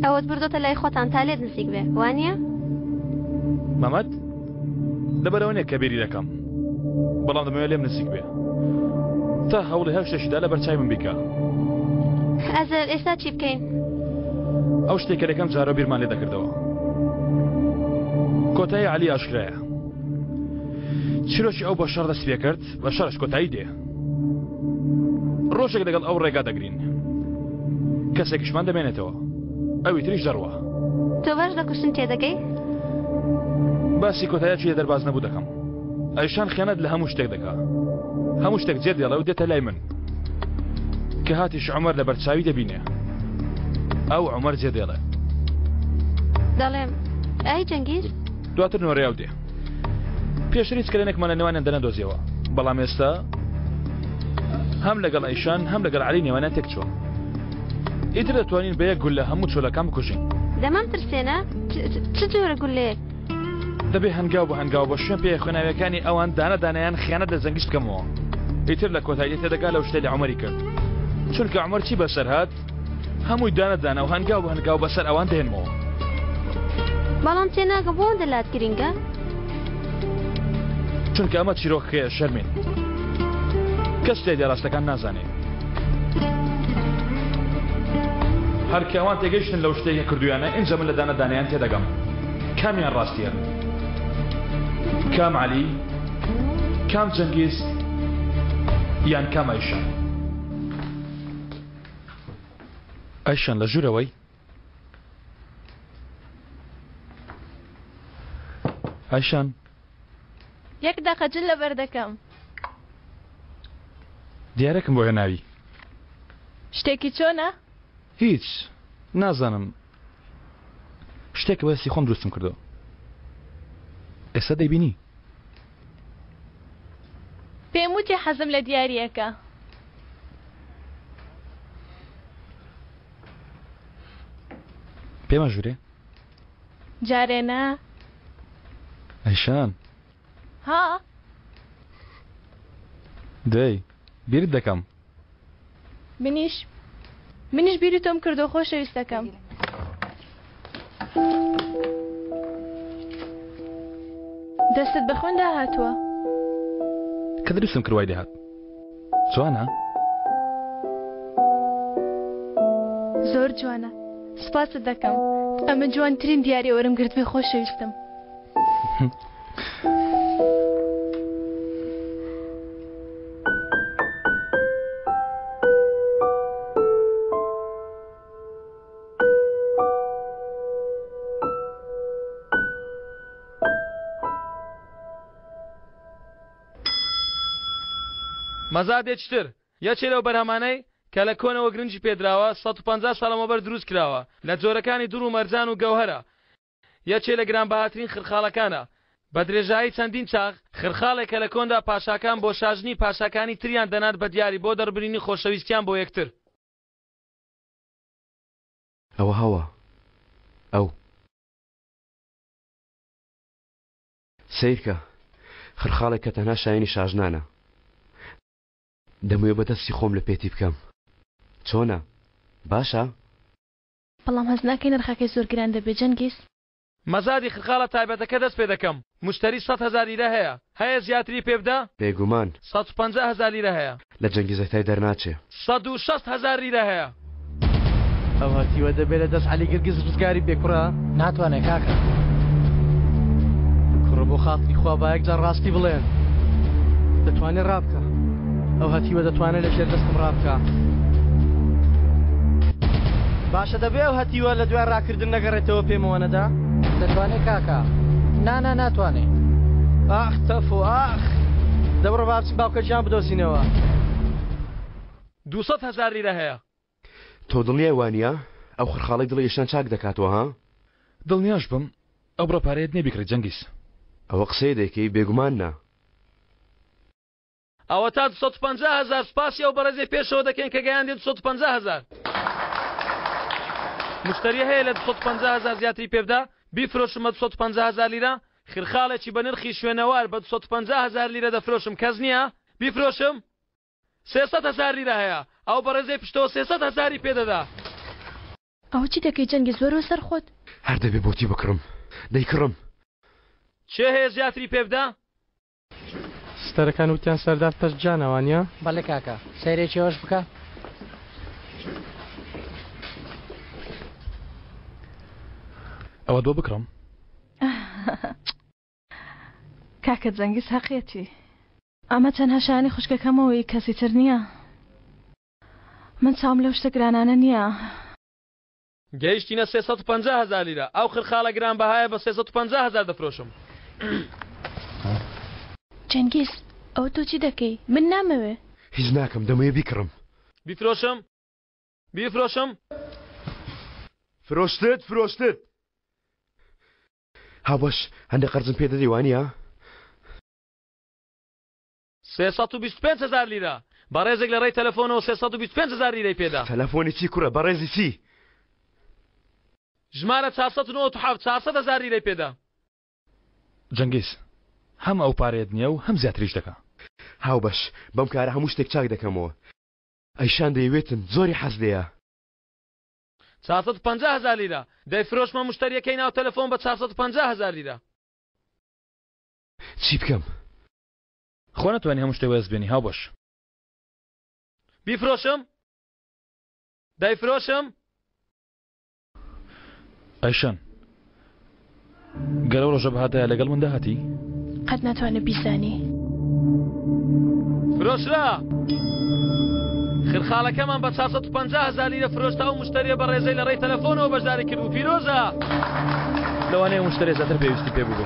ئەوەت بردۆتە لای خۆتان تا لێت نزیک بێ وانە؟ مەمەد لەبەرەوە نییە کە بێری دەکەم بەڵام دەمەوێت لێم نزیک بێ تا هەوڵی هەر شتێکیدا لە بەرچای من بیکە. ئەزەر ئێستا چی بکەین؟ ئەو شتێکە لەکەم جارە بیرمان لێ دەکردەوە. کۆتایی عەلی ئاشکرایە. چیرۆکی ئەو بە شەڕ دەست پێ کرد بە شەڕش کۆتایی دێ. ڕۆژێک لەگەڵ ئەو ڕێگا دەگرین. کەسێکیشمان دەمێنێتەوە. ئەوی تریش دەڕوە. تۆ باش لە کوشتن تێدەگەی؟ باسی کۆتاییەکی دەرباز نەبوو دەکەم. ئەیشان خیانەت لە هەموو شتێک دەکا. هەموو شتێک جێ دێڵە و دێتە لای من. کە هاتیش عومەر لە بەرچاوی دەبینێ. ئەو عومەر جێ دێڵێ. دەڵێم ئای جەنگیز؟ دواتر نۆڕیاو دێ. پێشتر هیچ کلێنێکمان لە نێوانیان دەنەدۆزیەوە. بەڵام ئێستا هەم لەگەڵ ئەیشان هەم لەگەڵ عەلی نێوانیان تێک چووە. ئیتر دەتوانین بە یەک گول لە هەموو چۆلەکان بکوژین. دەمام ترسێنە؟ چ جۆرە گولەیەک؟ دەبێ هەنگاو بە هەنگاو بە شوێن پێخۆناویەکانی ئەوان دانە دانیان خیانەت لە زەنگیش بکەمەوە. ئیتر لە کۆتایی تێدەگا لەو شتێ لە عومەری کرد. چونکە عومەر چی بەسەر هات هەمووی دانە دانە و هەنگاو بە هەنگاو بەسەر ئەوان دێنمەوە. بەڵام تێناگە بۆ دەلات گرینگە؟ چونکە ئەمە چیرۆکەیە شەرمین. کەس تێدە ڕاستەکان نازانێت. هەر کەوان تێگەیشتن لەو شتێکە کردویانە ئینجا من لە دانە دانیان تێدەگەم. کامیان ڕاستیە؟ کام عەلی؟ کام جەنگیز؟ یان کام ئەیشان؟ ئەیشان لە ژوورەوەی؟ ئەیشان؟ یەک دەقە جل لەبەر دەکەم. دیارەکەم بۆ هێناوی. شتێکی چۆنە؟ هیچ نازانم. شتێک بەسی خۆم دروستم کردو. ئێستا دەیبینی؟ پێم وتی حەزم لە دیاریەکە. پێمە ژوورێ؟ جارێنە؟ ئەیشان؟ ها؟ دەی بیرت دەکەم. منیش بیری تۆم کردو خۆشەویستەکەم. دەستت بە خوێندا هاتووە؟ کە دروستم کردوای دەهات. جوانە؟ زۆر جوانە. سپاست دەکەم. ئەمە جوانترین دیاری وەرم گرت بێ خۆشەویستم. مەزادێکتر یەکێ لەو بەرهەمانەی کە لە کۆنەوە گرنگی پێدراوە 150 ساڵەمەبەر دروست کراوە لە جۆرەکانی دوور و مەرجان و گەوهرە. یەکێ لە گرانبەهاترین خرخاڵەکانە. بە درێژایی چەندین چاغ خرخاڵێکە لە کۆندا پاشاکان بۆ شاژنی پاشاکانی تریان دەنات بە دیاری بۆ دەربرینی خۆشەویستیان بۆ یەکتر. ئەوە هەوە ئەو سیرکە خرخاڵێک کە تەنها شایانی شاژنانە. دەموێ بەدەستی خۆم لە پێتی بکەم. چۆنە؟ باشە؟ بەڵام هەز ناکەی نرخەکەی زۆر گران دەبێت جەنگیز. مەزادی خرخاڵە تایبەتەکە دەست پێ دەکەم. مشتری 100,000 لیرە هەیە. هەیە زیاتری پێ بدە؟ بێگومان 150,000 لیرە هەیە. لە جەنگیزەکەی دەرناچێ. 160,000 لیرە هەیە. ئەو هاتیوە دەبێت لە دەست عەلی گرگز ڕزگاری بێکوڕە؟ ناتوانێت کاکە. کوڕە بۆ خاتری خوا با یەکجار ڕاستی بڵێن. دەتوانێت ڕابکە. ئەو هەتیوە دەتوانێت لە ژێر دەستم ڕابکە. باشە دەبێ ئەو هەتیوە لە دوای ڕاکردن نەگەڕێتەوە پێمەوە نەدا؟ دەتوانێت کاکە. نانە ناتوانێت. ئاخ تەفۆ ئاخ دەبڕە بابچین باوکەجیان بدۆزینەوە. 200,000 لیرە هەیە. تۆ دڵنیای وانە ئەو خرخاڵی دڵی ئێشان چاک دەکاتەوە ها؟ دڵنیاش بم ئەو بڕەپارەیەت نێبیکرێت جەنگیز. ئەوە قسەی دەکەی بێگومان نا. ئەوە تا 250,000 سپاسی ئەو بەڕێزەی پێشەوە دەکەین کە گەیاندێت 250,000. مشتری هەیە لە 250,000 زیاتری پێ بدە بیفرۆشمە 250,000 لیرە. خرخاڵێکی بە نرخی شوێنەوار بە 250,000 لیرە دەفرۆشم. کەس نییە؟ بیفرۆشم؟ 300,000 لیرە هەیە. ئەو بەڕێزەی پشتەوە 300,000 پێ دەدا. ئەو چی دەکەی جەنگی زۆرەوە سەرخۆت؟ هەر دەبێ بۆتی بکڕم دەیکڕم. چێ هەیە زیاتری پێ بدە؟ ستەرەکان وتیان سەردار پەس جانەوانە؟ بەڵێ کاکە سەیرێکی ئەوەش بکە. ئەوە دۆ بکڕم. کاکە جەنگیز حەقیەتی. ئەمە تەنها شایانی خوشکەکەمەوەی کەسی تر نییە. من چاوم لەو شتە گرانانە نییە. گەیشتینە 350,000 لیرە. ئەو خرخاڵە گرانبەهایە بە 350,000 دەفرۆشم. جەنگیز ئەو تۆ چی دەکەی؟ من نامەوێ. هیچ ناکەم دەمەوێ بیکڕم. بیفرۆشم؟ بیفرۆشم؟ فرۆشتت فرۆشتت. هاوبەش هەندێک قەرزم پێ دەدەی وانە؟ 325,000 لیرە. بەڕێزێک لە ڕێی تەلەفۆنەوە 325,000 لیرەی پێدا. تەلەفۆنی چی کوڕە بەڕێزی چی؟ ژمارە 497,000 لیرەی پێدا. جەنگیز هەم ئەو پارێت نییە و هەم زیاتریش دەکە. هاوبەش بەم کارە هەموو شتێک چاک دەکەمەوە. ئەیشان دەیەوێتن زۆری حەز دەیە. 450,000 لیرە. دەیفرۆشمە مشتریەکەی ناو تەلەفۆن بە 450,000 لیرە. چی بکەم؟ خۆ نەتوانێ هەموو شتێک وەرز بێنی هاوبەش. بیفرۆشم؟ دەیفرۆشم؟ ئەیشان گەرە ڕۆژە بەهاتایە لەگەڵ من داهاتی؟ قەت ناتوانێت بیزانی. فرۆشرا! خرخاڵەکەمان بە 450,000 لیرە فرۆشتا و مشتریە بە ڕێزەی لە ڕێی تەلەفۆنەوە بەشداری کرد و پیرۆزە! لەوانەیە مشتری زیاتر پێویستی پێ بوو.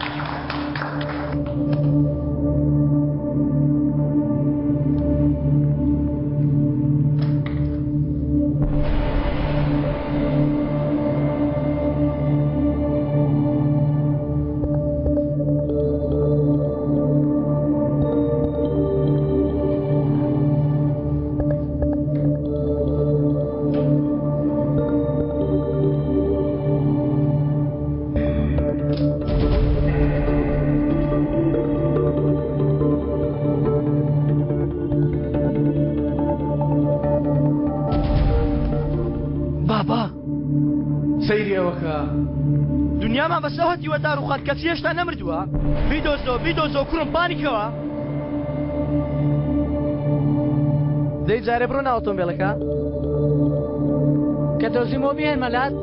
دنیامان بەسەوەتی وەدار و خات کەسی هێشتا نەمردووە. بیدۆزۆ کوڕم پانیکەوە. دەی جارێ بڕۆ ناو ئۆتۆمبیلەکە کە دۆزیمەوە بهێن مەلات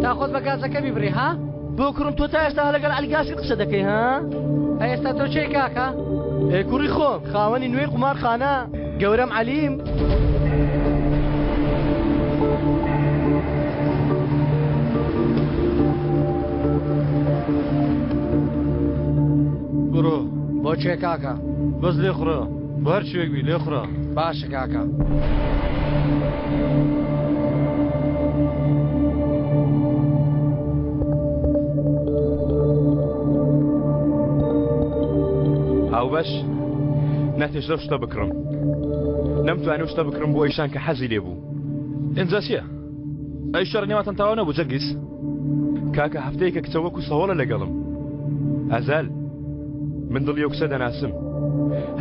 تا خۆت بە گازەکە بیبڕی ها؟ بۆ کوڕم تۆ تا ئێستا لەگەڵ ئەلیگاسی قسە دەکەی ها؟ ئێستا تۆ چێ کاکە؟ کوڕی خۆم خاوەنی نوێی قومارخانە گەورەم عەلیم. بڕۆ بۆ چێ کاکە؟ بەس لێ خوڕە بە هەر شوێک بی لێ خوڕە. باشە کاکە. هاوبەش نەتێش لەو شتە بکڕم. نەمتوانێ شتە بکڕم بۆ ئەیشان کە حەزی لێ بوو. ئینجا چییە؟ ئەی شەڕ نێواتەن تەواو نەبوو جەنگیز؟ کاکە هەفتەیەکە کچە وەکو سەوەڵە لەگەڵم. ئەزال من دڵی ئەو کچە دەناسم.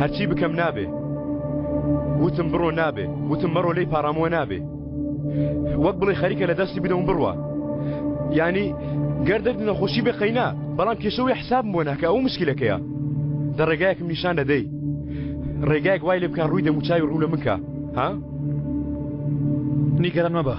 هەرچی بکەم نابێ. وتم بڕۆ نابێ. وتم مەڕۆ لێی پاڕامەوە نابێ. وەک بڵێ خەریکە لە دەستی بدەم بڕوە. یعنی گەردە نەخۆشی بێ قەینا بەڵام کێشەوەی حسابم بۆ ناکە ئەو مشکلەکەیە. دە ڕێگایەکم نیشان دەدەی. ڕێگایەک وای لێ بکەن ڕووی دەموچاوی ڕوو لە منکە ها؟ نیگەران مەبە.